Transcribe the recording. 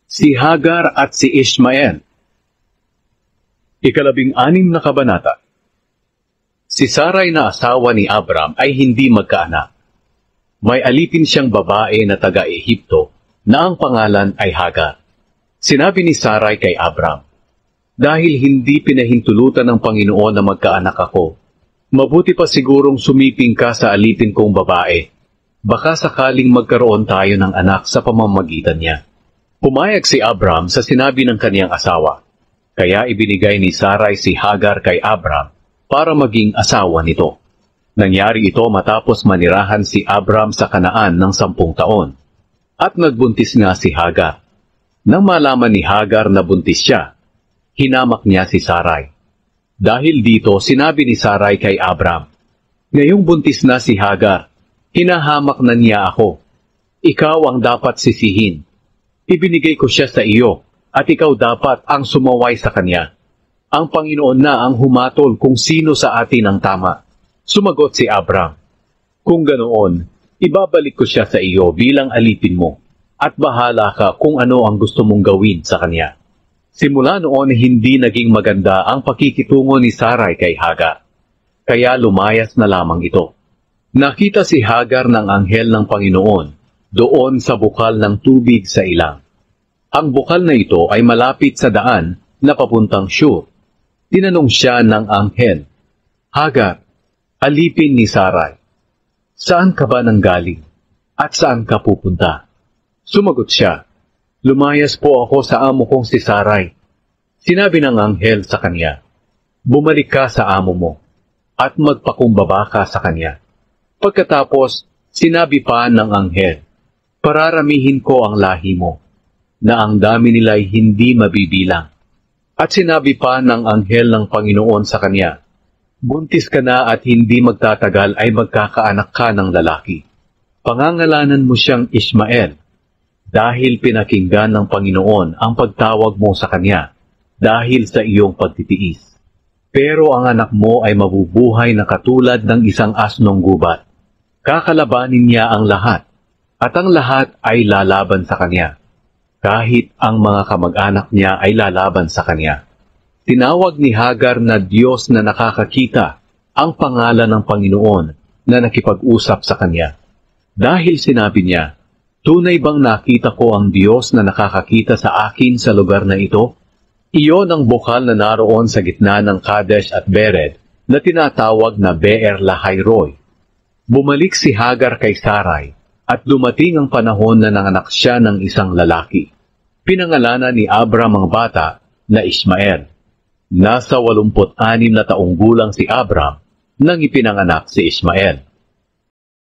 Si Hagar at si Ishmael. Ikalabing-anim na kabanata. Si Sarai na asawa ni Abram ay hindi magkaanak. May alipin siyang babae na taga-Ehipto na ang pangalan ay Hagar. Sinabi ni Sarai kay Abram, "Dahil hindi pinahintulutan ng Panginoon na magkaanak ako, mabuti pa sigurong sumiping ka sa alipin kong babae. Baka sakaling magkaroon tayo ng anak sa pamamagitan niya." Pumayag si Abram sa sinabi ng kaniyang asawa, kaya ibinigay ni Sarai si Hagar kay Abram para maging asawa nito. Nangyari ito matapos manirahan si Abram sa Kanaan ng 10 taon. At nagbuntis nga si Hagar. Nang malaman ni Hagar na buntis siya, hinamak niya si Sarai. Dahil dito, sinabi ni Sarai kay Abram, "Ngayong buntis na si Hagar, hinahamak na niya ako. Ikaw ang dapat sisihin. Ibinigay ko siya sa iyo, at ikaw dapat ang sumaway sa kanya. Ang Panginoon na ang humatol kung sino sa atin ang tama." Sumagot si Abram, "Kung ganoon, ibabalik ko siya sa iyo bilang alipin mo, at bahala ka kung ano ang gusto mong gawin sa kanya." Simula noon, hindi naging maganda ang pakikitungo ni Sarai kay Hagar, kaya lumayas na lamang ito. Nakita si Hagar ng anghel ng Panginoon doon sa bukal ng tubig sa ilang. Ang bukal na ito ay malapit sa daan na papuntang Shur. Tinanong siya ng anghel, "Hagar, alipin ni Sarai, saan ka ba nanggaling at saan ka pupunta?" Sumagot siya, "Lumayas po ako sa amo kong si Sarai." Sinabi ng anghel sa kanya, "Bumalik ka sa amo mo at magpakumbaba ka sa kanya." Pagkatapos, sinabi pa ng anghel, "Pararamihin ko ang lahi mo, na ang dami nila'y hindi mabibilang." At sinabi pa ng anghel ng Panginoon sa kanya, "Buntis ka na at hindi magtatagal ay magkakaanak ka ng lalaki. Pangangalanan mo siyang Ishmael, dahil pinakinggan ng Panginoon ang pagtawag mo sa kanya, dahil sa iyong pagtitiis. Pero ang anak mo ay mabubuhay na katulad ng isang asnong gubat. Kakalabanin niya ang lahat, at ang lahat ay lalaban sa kanya, kahit ang mga kamag-anak niya ay lalaban sa kanya." Tinawag ni Hagar na Diyos na nakakakita ang pangalan ng Panginoon na nakipag-usap sa kanya. Dahil sinabi niya, "Tunay bang nakita ko ang Diyos na nakakakita sa akin sa lugar na ito?" Iyon ang bukal na naroon sa gitna ng Kadesh at Bered na tinatawag na Beer Lahai-Roi. Bumalik si Hagar kay Sarai at dumating ang panahon na nanganak siya ng isang lalaki. Pinangalanan ni Abram ang bata na Ishmael. Nasa 86 na taong gulang si Abram nang ipinanganak si Ishmael.